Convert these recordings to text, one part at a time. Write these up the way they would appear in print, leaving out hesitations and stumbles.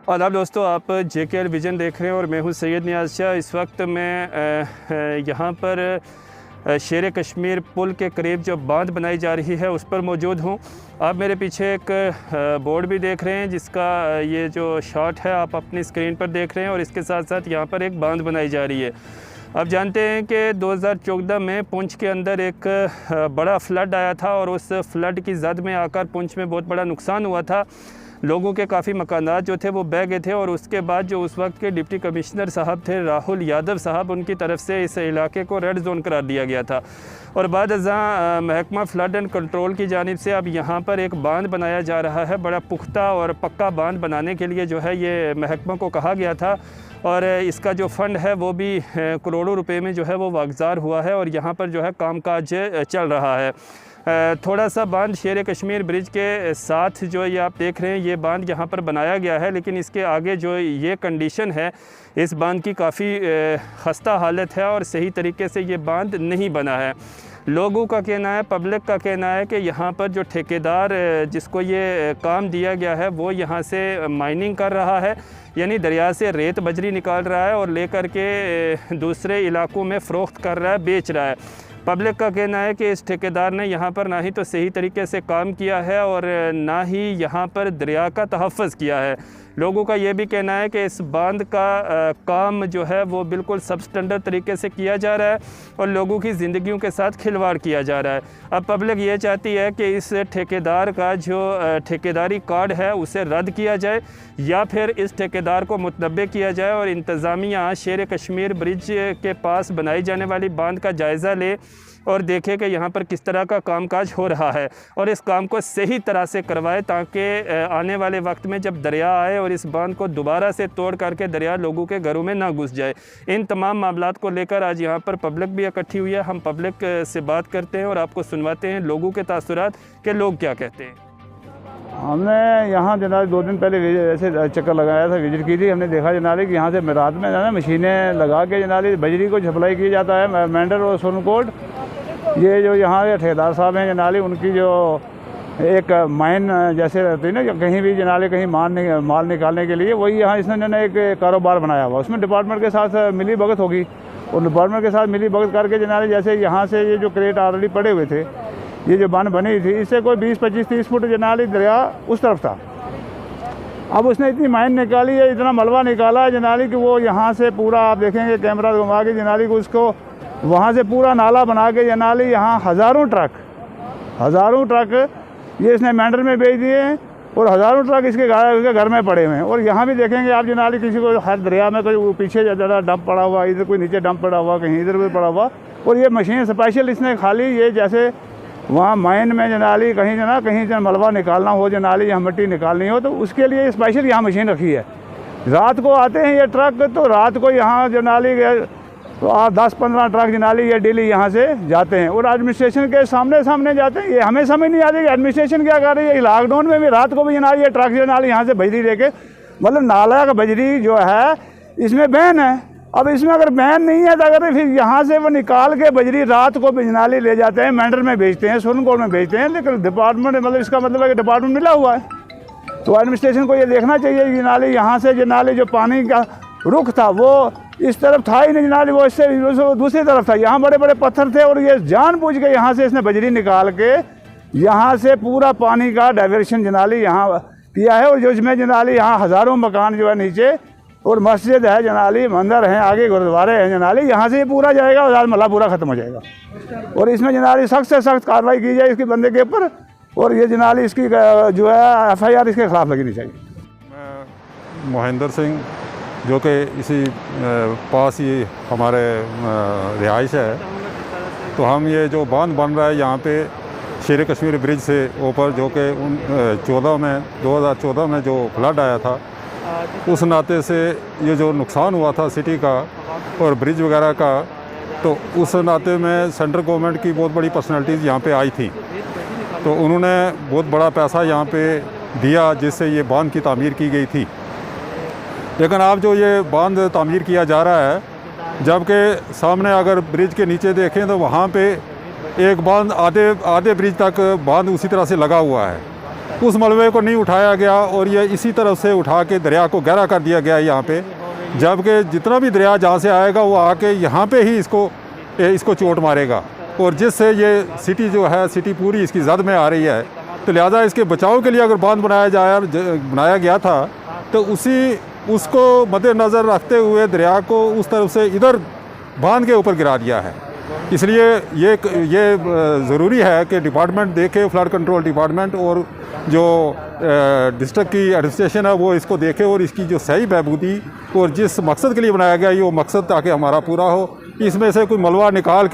आदाब दोस्तों, आप JKL विज़न देख रहे हैं और मैं हूं सैयद नियाज़ शाह। इस वक्त मैं यहाँ पर शेर कश्मीर पुल के करीब जो बांध बनाई जा रही है उस पर मौजूद हूँ। आप मेरे पीछे एक बोर्ड भी देख रहे हैं जिसका ये जो शॉट है आप अपनी स्क्रीन पर देख रहे हैं और इसके साथ साथ यहाँ पर एक बांध बनाई जा रही है। आप जानते हैं कि 2014 में पुंछ के अंदर एक बड़ा फ्लड आया था और उस फ्लड की जद में आकर पुंछ में बहुत बड़ा नुकसान हुआ था। लोगों के काफ़ी मकानात जो थे वो बह गए थे और उसके बाद जो उस वक्त के डिप्टी कमिश्नर साहब थे राहुल यादव साहब, उनकी तरफ से इस इलाके को रेड जोन करार दिया गया था। और बाद अज़ां महकमा फ्लड एंड कंट्रोल की जानिब से अब यहाँ पर एक बांध बनाया जा रहा है। बड़ा पुख्ता और पक्का बांध बनाने के लिए जो है ये महकमा को कहा गया था और इसका जो फ़ंड है वो भी करोड़ों रुपए में जो है वो वागज़ार हुआ है और यहाँ पर जो है कामकाज चल रहा है। थोड़ा सा बांध शेर कश्मीर ब्रिज के साथ जो ये आप देख रहे हैं ये बांध यहाँ पर बनाया गया है, लेकिन इसके आगे जो ये कंडीशन है इस बांध की काफ़ी खस्ता हालत है और सही तरीके से ये बांध नहीं बना है। लोगों का कहना है, पब्लिक का कहना है कि यहाँ पर जो ठेकेदार जिसको ये काम दिया गया है वो यहाँ से माइनिंग कर रहा है, यानी दरिया से रेत बजरी निकाल रहा है और लेकर के दूसरे इलाकों में फ़रोख्त कर रहा है, बेच रहा है। पब्लिक का कहना है कि इस ठेकेदार ने यहाँ पर ना ही तो सही तरीके से काम किया है और ना ही यहाँ पर दरिया का तहफ़्फ़ुज़ किया है। लोगों का ये भी कहना है कि इस बांध का काम जो है वो बिल्कुल सबस्टैंडर्ड तरीके से किया जा रहा है और लोगों की ज़िंदगियों के साथ खिलवाड़ किया जा रहा है। अब पब्लिक ये चाहती है कि इस ठेकेदार का जो ठेकेदारी कार्ड है उसे रद्द किया जाए या फिर इस ठेकेदार को मुतनब्बे किया जाए और इंतज़ामिया शेर कश्मीर ब्रिज के पास बनाई जाने वाली बांध का जायज़ा ले और देखें कि यहाँ पर किस तरह का कामकाज हो रहा है और इस काम को सही तरह से करवाए ताकि आने वाले वक्त में जब दरिया आए और इस बांध को दोबारा से तोड़ करके दरिया लोगों के घरों में ना घुस जाए। इन तमाम मामलात को लेकर आज यहाँ पर पब्लिक भी इकट्ठी हुई है। हम पब्लिक से बात करते हैं और आपको सुनवाते हैं लोगों के तासुरात कि लोग क्या कहते हैं। हमने यहाँ जनाब 2 दिन पहले ऐसे चक्कर लगाया था, विजिट की थी। हमने देखा जनाब कि यहाँ से रात में ना मशीनें लगा के जनाब बजरी को सप्लाई किया जाता है। मेंढर और सोनकोट ये जो यहाँ के ठेकेदार साहब हैं जनाली, उनकी जो एक माइन जैसे रहती है ना कहीं भी जनाले कहीं माल निकालने के लिए, वही यहाँ इसने एक कारोबार बनाया हुआ। उसमें डिपार्टमेंट के साथ मिली भगत होगी और डिपार्टमेंट के साथ मिली भगत करके जनाले जैसे यहाँ से ये जो क्रेट ऑलरेडी पड़े हुए थे, ये जो बांध बनी थी इससे कोई 20, 25, 30 फुट जनाली दरिया उस तरफ था। अब उसने इतनी माइन निकाली है, इतना मलबा निकाला है जनाली कि वो यहाँ से पूरा आप देखेंगे कैमरा घुमा के जनाली को उसको वहाँ से पूरा नाला बना के जनाली यहाँ हज़ारों ट्रक ये इसने मेंढर में बेच दिए हैं और हज़ारों ट्रक इसके घर में पड़े हुए हैं। और यहाँ भी देखेंगे आप जनाली किसी को हर दरिया में कोई पीछे ज़्यादा डंप पड़ा हुआ, इधर कोई नीचे डंप पड़ा हुआ, कहीं इधर कोई पड़ा हुआ। और ये मशीन स्पेशल इसने खाली ये जैसे वहाँ माइन में जनाली कहीं मलबा निकालना हो, जनाली यहाँ मिट्टी निकालनी हो तो उसके लिए स्पेशल यहाँ मशीन रखी है। रात को आते हैं ये ट्रक, तो रात को यहाँ जनाली तो 10-15 ट्रक जनाली ये डेली यहाँ से जाते हैं और एडमिनिस्ट्रेशन के सामने जाते हैं। ये हमें समझ नहीं आती कि एडमिनिस्ट्रेशन क्या कर रही है। लॉकडाउन में भी रात को भी जनाली ये ट्रक जनाली यहाँ से बजरी लेके, मतलब नाला का बजरी जो है इसमें बैन है। अब इसमें अगर बैन नहीं है तो अगर फिर यहाँ से वो निकाल के बजरी रात को जनाली ले जाते हैं, मेंढर में बेचते हैं, सोनकोट में बेचते हैं, लेकिन डिपार्टमेंट मतलब इसका मतलब है कि डिपार्टमेंट मिला हुआ है। तो एडमिनिस्ट्रेशन को ये देखना चाहिए जनाली यहाँ से जनाली जो पानी का रुख था वो इस तरफ था ही नहीं जनाली, वो इससे दूसरी तरफ था। यहाँ बड़े बड़े पत्थर थे और ये जानबूझ के यहाँ से इसने बजरी निकाल के यहाँ से पूरा पानी का डाइवर्शन जनाली यहाँ किया है। और जो इसमें जनाली यहाँ हज़ारों मकान जो है नीचे और मस्जिद है जनाली, मंदिर हैं, आगे गुरुद्वारे हैं जनाली, यहाँ से ये पूरा जाएगा और मल्ला पूरा ख़त्म हो जाएगा। और इसमें जनाली सख्त से सख्त कार्रवाई की जाए इसके बंदे के ऊपर और ये जनाली इसकी जो है FIR इसके ख़िलाफ़ लगनी चाहिए। मैं मोहिंदर सिंह जो कि इसी पास ही हमारे रिहाइश है, तो हम ये जो बांध बन रहा है यहाँ पे शेर कश्मीर ब्रिज से ऊपर, जो कि 2014 में जो फ्लड आया था उस नाते से ये जो नुकसान हुआ था सिटी का और ब्रिज वगैरह का, तो उस नाते में सेंट्रल गवर्नमेंट की बहुत बड़ी पर्सनैलिटीज़ यहाँ पे आई थी, तो उन्होंने बहुत बड़ा पैसा यहाँ पे दिया जिससे ये बांध की तामीर की गई थी। लेकिन अब जो ये बांध तामीर किया जा रहा है, जबकि सामने अगर ब्रिज के नीचे देखें तो वहाँ पे एक बांध आधे ब्रिज तक बांध उसी तरह से लगा हुआ है। उस मलबे को नहीं उठाया गया और ये इसी तरफ से उठा के दरिया को गहरा कर दिया गया यहाँ पे, जबकि जितना भी दरिया जहाँ से आएगा वो आके यहाँ पे ही इसको चोट मारेगा और जिससे ये सिटी जो है, सिटी पूरी इसकी जद में आ रही है। तो लिहाजा इसके बचाव के लिए अगर बांध बनाया गया था तो उसको मद्देनज़र रखते हुए दरिया को उस तरफ से इधर बांध के ऊपर गिरा दिया है। इसलिए ये ज़रूरी है कि डिपार्टमेंट देखे, फ्लड कंट्रोल डिपार्टमेंट और जो डिस्ट्रिक्ट की एडमिनिस्ट्रेशन है वो इसको देखे और इसकी जो सही बहबूदी और जिस मकसद के लिए बनाया गया ये वो मकसद ताकि हमारा पूरा हो। इसमें से कोई मलबा निकाल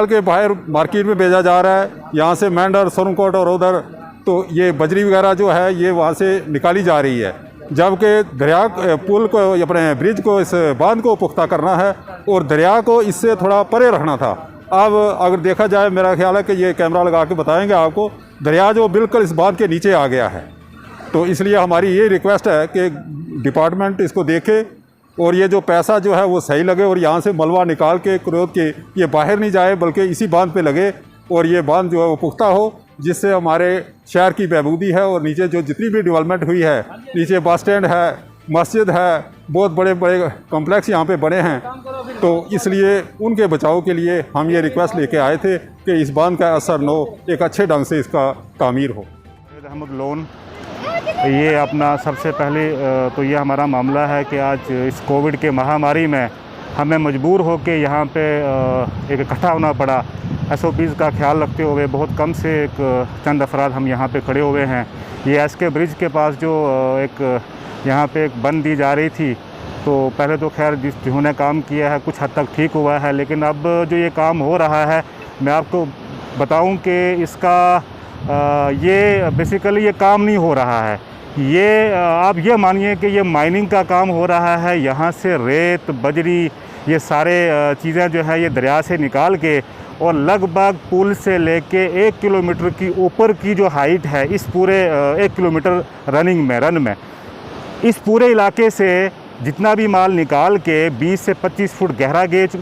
के बाहर मार्केट में भेजा जा रहा है, यहाँ से मेंढर, सोनकोट और उधर तो ये बजरी वगैरह जो है ये वहाँ से निकाली जा रही है, जबकि दरिया पुल को अपने ब्रिज को, इस बांध को पुख्ता करना है और दरिया को इससे थोड़ा परे रखना था। अब अगर देखा जाए, मेरा ख्याल है कि ये कैमरा लगा के बताएंगे आपको, दरिया जो बिल्कुल इस बांध के नीचे आ गया है। तो इसलिए हमारी ये रिक्वेस्ट है कि डिपार्टमेंट इसको देखे और ये जो पैसा जो है वो सही लगे और यहाँ से मलबा निकाल के क्रोध के ये बाहर नहीं जाए बल्कि इसी बांध पे लगे और ये बांध जो है वो पुख्ता हो, जिससे हमारे शहर की बहबूदी है और नीचे जो जितनी भी डेवलपमेंट हुई है, नीचे बस स्टैंड है, मस्जिद है, बहुत बड़े बड़े कॉम्प्लेक्स यहाँ पे बने हैं। तो इसलिए उनके बचाव के लिए हम ये रिक्वेस्ट लेके आए थे कि इस बांध का असर न हो, एक अच्छे ढंग से इसका तामीर हो। अहमद लोन, ये अपना सबसे पहले तो ये हमारा मामला है कि आज इस कोविड के महामारी में हमें मजबूर हो के यहाँ पे एक इकट्ठा होना पड़ा। SOPs का ख्याल रखते हुए बहुत कम से चंद अफराद हम यहाँ पे खड़े हुए हैं। ये SK ब्रिज के पास जो यहाँ पे एक बंद दी जा रही थी, तो पहले तो खैर जिन्होंने काम किया है कुछ हद तक ठीक हुआ है, लेकिन अब जो ये काम हो रहा है, मैं आपको बताऊं कि इसका ये बेसिकली ये काम नहीं हो रहा है। ये आप ये मानिए कि ये माइनिंग का काम हो रहा है। यहाँ से रेत, बजरी, ये सारे चीज़ें जो है ये दरिया से निकाल के और लगभग पुल से लेके 1 किलोमीटर की ऊपर की जो हाइट है, इस पूरे 1 किलोमीटर रन में इस पूरे इलाके से जितना भी माल निकाल के 20 से 25 फुट गहरा गेज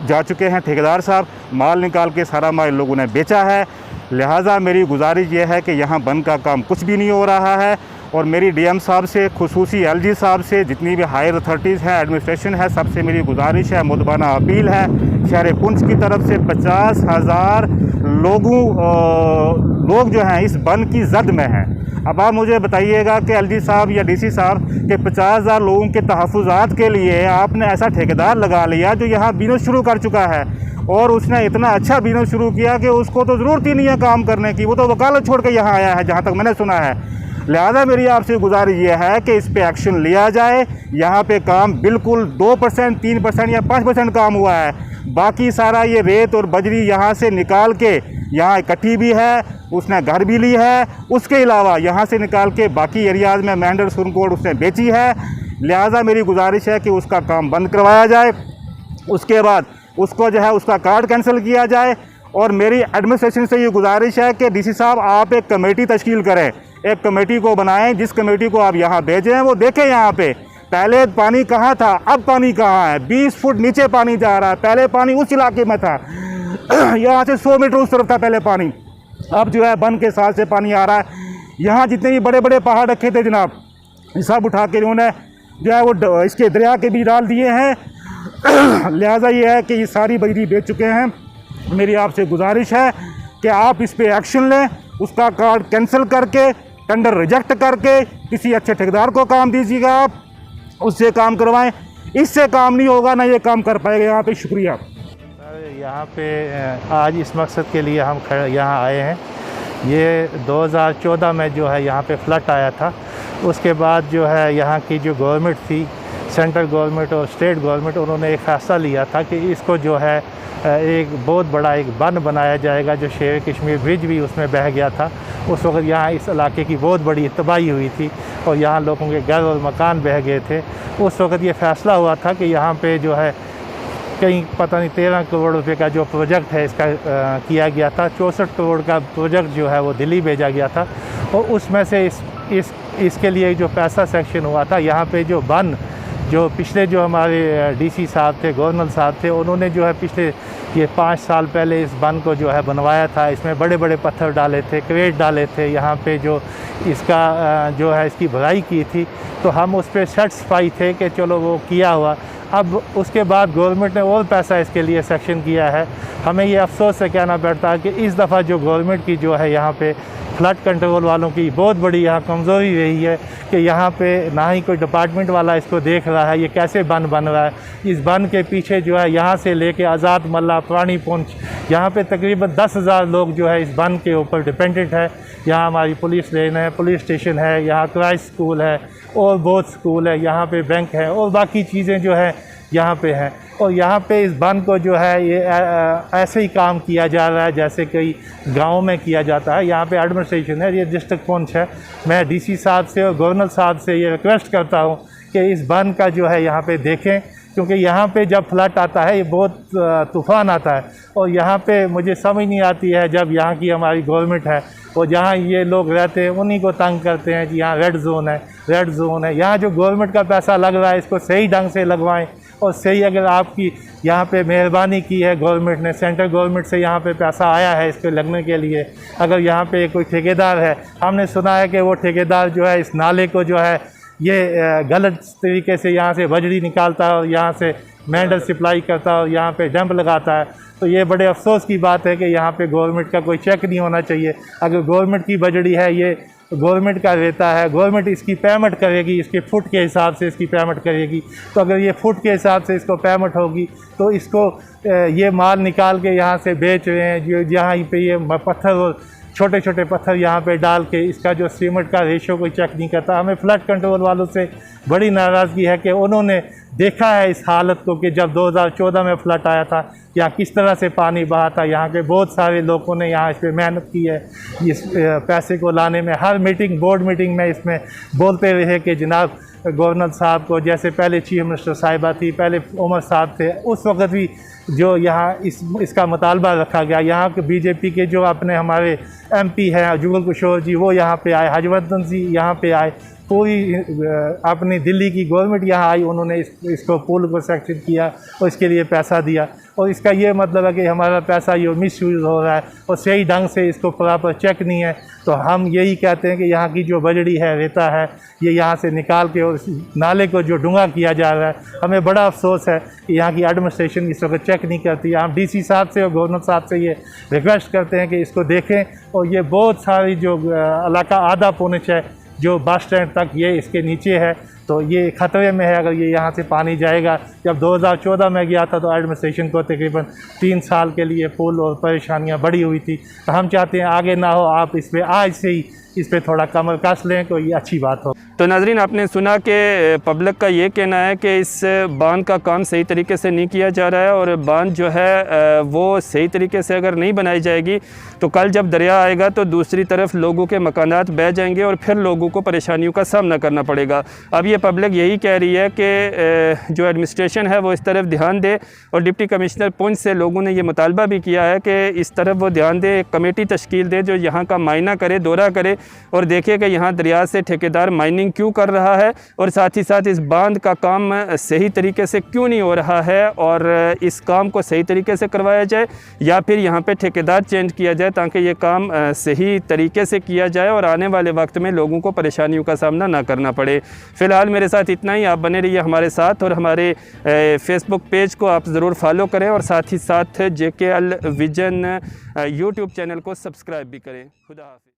जा चुके हैं ठेकेदार साहब। माल निकाल के सारा माल लोगों ने बेचा है। लिहाजा मेरी गुजारिश ये है कि यहाँ बंद का काम कुछ भी नहीं हो रहा है और मेरी DM साहब से, खुसूसी LG साहब से, जितनी भी हायर अथॉरिटीज़ हैं, एडमिनिस्ट्रेशन है, सबसे मेरी गुजारिश है, मुदबाना अपील है शहर पुंछ की तरफ से 50,000 लोग जो हैं इस बंद की जद में हैं। अब आप मुझे बताइएगा कि LG साहब या DC साहब के 50,000 लोगों के तहफ़्फ़ुज़ात के लिए आपने ऐसा ठेकेदार लगा लिया जो यहाँ बिज़नेस शुरू कर चुका है और उसने इतना अच्छा बिज़नेस शुरू किया कि उसको तो ज़रूरत ही नहीं है काम करने की, वो तो वकालत छोड़ के यहाँ आया है जहाँ तक मैंने सुना है। लिहाजा मेरी आपसे गुजारिश ये है कि इस पे एक्शन लिया जाए। यहाँ पे काम बिल्कुल 2%, 3% या 5% काम हुआ है, बाकी सारा ये रेत और बजरी यहाँ से निकाल के यहाँ इकट्ठी भी है, उसने घर भी ली है, उसके अलावा यहाँ से निकाल के बाकी एरियाज़ में मेंढर, सोनकोट उसने बेची है। लिहाजा मेरी गुजारिश है कि उसका काम बंद करवाया जाए, उसके बाद उसको जो है उसका कार्ड कैंसिल किया जाए। और मेरी एडमिनिस्ट्रेशन से ये गुजारिश है कि DC साहब आप एक कमेटी तश्कील करें, एक कमेटी को बनाएं, जिस कमेटी को आप यहाँ भेजें वो देखें यहाँ पे पहले पानी कहाँ था, अब पानी कहाँ है। 20 फुट नीचे पानी जा रहा है, पहले पानी उस इलाके में था, यहाँ से 100 मीटर उस तरफ था पहले पानी, अब जो है बंद के साथ से पानी आ रहा है। यहाँ जितने भी बड़े बड़े पहाड़ रखे थे जनाब, सब उठा के उन्होंने जो है वो इसके दरिया के भी डाल दिए हैं। लिहाजा ये है कि ये सारी बजरी बेच चुके हैं। मेरी आपसे गुजारिश है कि आप इस पे एक्शन लें, उसका कार्ड कैंसिल करके, टेंडर रिजेक्ट करके किसी अच्छे ठेकेदार को काम दीजिएगा, आप उससे काम करवाएं। इससे काम नहीं होगा ना ये काम कर पाएगा यहाँ पे। शुक्रिया। यहाँ पे आज इस मकसद के लिए हम यहाँ आए हैं। ये 2014 में जो है यहाँ पे फ्लड आया था, उसके बाद जो है यहाँ की जो गवर्नमेंट थी, सेंट्रल गवर्नमेंट और स्टेट गवर्नमेंट, उन्होंने एक फ़ैसला लिया था कि इसको जो है एक बहुत बड़ा एक बंद बनाया जाएगा। जो शेर कश्मीर ब्रिज भी उसमें बह गया था, उस वक्त यहाँ इस इलाके की बहुत बड़ी तबाही हुई थी और यहाँ लोगों के घर और मकान बह गए थे। उस वक्त ये फ़ैसला हुआ था कि यहाँ पे जो है कहीं पता नहीं 13 करोड़ रुपए का जो प्रोजेक्ट है इसका किया गया था। 64 करोड़ का प्रोजेक्ट जो है वो दिल्ली भेजा गया था और उसमें से इसके लिए जो पैसा सेक्शन हुआ था, यहाँ पे जो बन जो पिछले जो हमारे DC साहब थे, गवर्नर साहब थे, उन्होंने जो है पिछले ये 5 साल पहले इस बंद को जो है बनवाया था। इसमें बड़े बड़े पत्थर डाले थे, क्रेट डाले थे, यहाँ पे जो इसका जो है इसकी भराई की थी, तो हम उस पर सेटिस्फाई थे कि चलो वो किया हुआ। अब उसके बाद गवर्नमेंट ने और पैसा इसके लिए सेक्शन किया है। हमें ये अफसोस से कहना पड़ता है कि इस दफ़ा जो गवर्नमेंट की जो है यहाँ पे फ्लड कंट्रोल वालों की बहुत बड़ी यहाँ कमज़ोरी रही है कि यहाँ पे ना ही कोई डिपार्टमेंट वाला इसको देख रहा है ये कैसे बन रहा है। इस बन के पीछे जो है यहाँ से लेके आज़ाद मल्ला, पुरानी पुंछ, यहाँ पे तकरीबन 10,000 लोग जो है इस बन के ऊपर डिपेंडेंट है। यहाँ हमारी पुलिस लेन है, पुलिस स्टेशन है, यहाँ क्राइस्ट स्कूल है और बहुत स्कूल है, यहाँ पे बैंक है और बाकी चीज़ें जो है यहाँ पे हैं। और यहाँ पे इस बंद को जो है ये ऐसे ही काम किया जा रहा है जैसे कई गाँव में किया जाता है। यहाँ पे एडमिनिस्ट्रेशन है, ये डिस्ट्रिक्ट पुंछ है। मैं डीसी साहब से और गवर्नर साहब से ये रिक्वेस्ट करता हूँ कि इस बंद का जो है यहाँ पे देखें, क्योंकि यहाँ पे जब फ्लड आता है ये बहुत तूफ़ान आता है और यहाँ पे मुझे समझ नहीं आती है जब यहाँ की हमारी गवर्नमेंट है और जहाँ ये लोग रहते हैं उन्हीं को तंग करते हैं कि यहाँ रेड जोन है, रेड जोन है। यहाँ जो गवर्नमेंट का पैसा लग रहा है इसको सही ढंग से लगवाएं और सही, अगर आपकी यहाँ पे मेहरबानी की है गवर्नमेंट ने, सेंट्रल गवर्नमेंट से यहाँ पे पैसा आया है इसको लगने के लिए, अगर यहाँ पे कोई ठेकेदार है, हमने सुना है कि वो ठेकेदार जो है इस नाले को जो है ये गलत तरीके से यहाँ से बजरी निकालता है और यहाँ से मेंढक सप्लाई करता है और यहाँ पे डंप लगाता है। तो ये बड़े अफसोस की बात है कि यहाँ पे गवर्नमेंट का कोई चेक नहीं होना चाहिए। अगर गवर्नमेंट की बजरी है, ये गवर्नमेंट का रहता है, गवर्नमेंट इसकी पेमेंट करेगी, इसके फुट के हिसाब से इसकी पेमेंट करेगी। तो अगर ये फुट के हिसाब से इसको पेमेंट होगी तो इसको ये माल निकाल के यहाँ से बेच रहे हैं, जो जहाँ पे ये पत्थर और छोटे छोटे पत्थर यहाँ पे डाल के इसका जो सीमेंट का रेशो कोई चेक नहीं करता। हमें फ्लड कंट्रोल वालों से बड़ी नाराज़गी है कि उन्होंने देखा है इस हालत को कि जब 2014 में फ्लड आया था यहाँ किस तरह से पानी बहा था। यहाँ के बहुत सारे लोगों ने यहाँ इस पर मेहनत की है इस पैसे को लाने में। हर मीटिंग, बोर्ड मीटिंग में इसमें बोलते रहे कि जनाब गवर्नर साहब को, जैसे पहले चीफ मिनिस्टर साहिबा थी, पहले उमर साहब थे, उस वक्त भी जो यहाँ इसका मुतालबा रखा गया। यहाँ के बीजेपी के जो अपने हमारे MP हैं जुगल किशोर जी, वो यहाँ पे आए, हजवर्धन जी यहाँ पे आए, पूरी अपनी दिल्ली की गवर्नमेंट यहाँ आई, उन्होंने इसको पुल को सेक्शन किया और इसके लिए पैसा दिया। और इसका ये मतलब है कि हमारा पैसा ये मिस यूज़ हो रहा है और सही ढंग से इसको प्रॉपर चेक नहीं है। तो हम यही कहते हैं कि यहाँ की जो बजड़ी है, रेता है, ये यहाँ से निकाल के और नाले को जो डूंगा किया जा रहा है, हमें बड़ा अफसोस है कि यहाँ की एडमिनिस्ट्रेशन इस वक्त चेक नहीं करती। हम DC साहब से और गवर्नर साहब से ये रिक्वेस्ट करते हैं कि इसको देखें। और ये बहुत सारी जो इलाका आधा पुंछ है जो बस स्टैंड तक ये इसके नीचे है, तो ये ख़तरे में है अगर ये यहाँ से पानी जाएगा। जब 2014 में गया था तो एडमिनिस्ट्रेशन को तकरीबन 3 साल के लिए पुल और परेशानियाँ बढ़ी हुई थी। तो हम चाहते हैं आगे ना हो, आप इस पर आज से ही इस पर थोड़ा कमर कस लें तो ये अच्छी बात हो। तो नाज़रीन, आपने सुना कि पब्लिक का ये कहना है कि इस बांध का काम सही तरीके से नहीं किया जा रहा है और बांध जो है वो सही तरीके से अगर नहीं बनाई जाएगी तो कल जब दरिया आएगा तो दूसरी तरफ लोगों के मकानात बह जाएंगे और फिर लोगों को परेशानियों का सामना करना पड़ेगा। अब ये पब्लिक यही कह रही है कि जो एडमिनिस्ट्रेशन है वो इस तरफ ध्यान दे और डिप्टी कमिश्नर पुंछ से लोगों ने ये मुतालबा भी किया है कि इस तरफ वो ध्यान दे, एक कमेटी तश्कील दे जो यहाँ का मायना करे, दौरा करे और देखे कि यहाँ दरिया से ठेकेदार माइनिंग क्यों कर रहा है और साथ ही साथ इस बांध का काम सही तरीके से क्यों नहीं हो रहा है और इस काम को सही तरीके से करवाया जाए या फिर यहाँ पे ठेकेदार चेंज किया जाए ताकि ये काम सही तरीके से किया जाए और आने वाले वक्त में लोगों को परेशानियों का सामना ना करना पड़े। फ़िलहाल मेरे साथ इतना ही। आप बने रहिए हमारे साथ और हमारे फेसबुक पेज को आप ज़रूर फॉलो करें और साथ ही साथ JKL विजन YouTube चैनल को सब्सक्राइब भी करें। खुदा हाफ़िज़।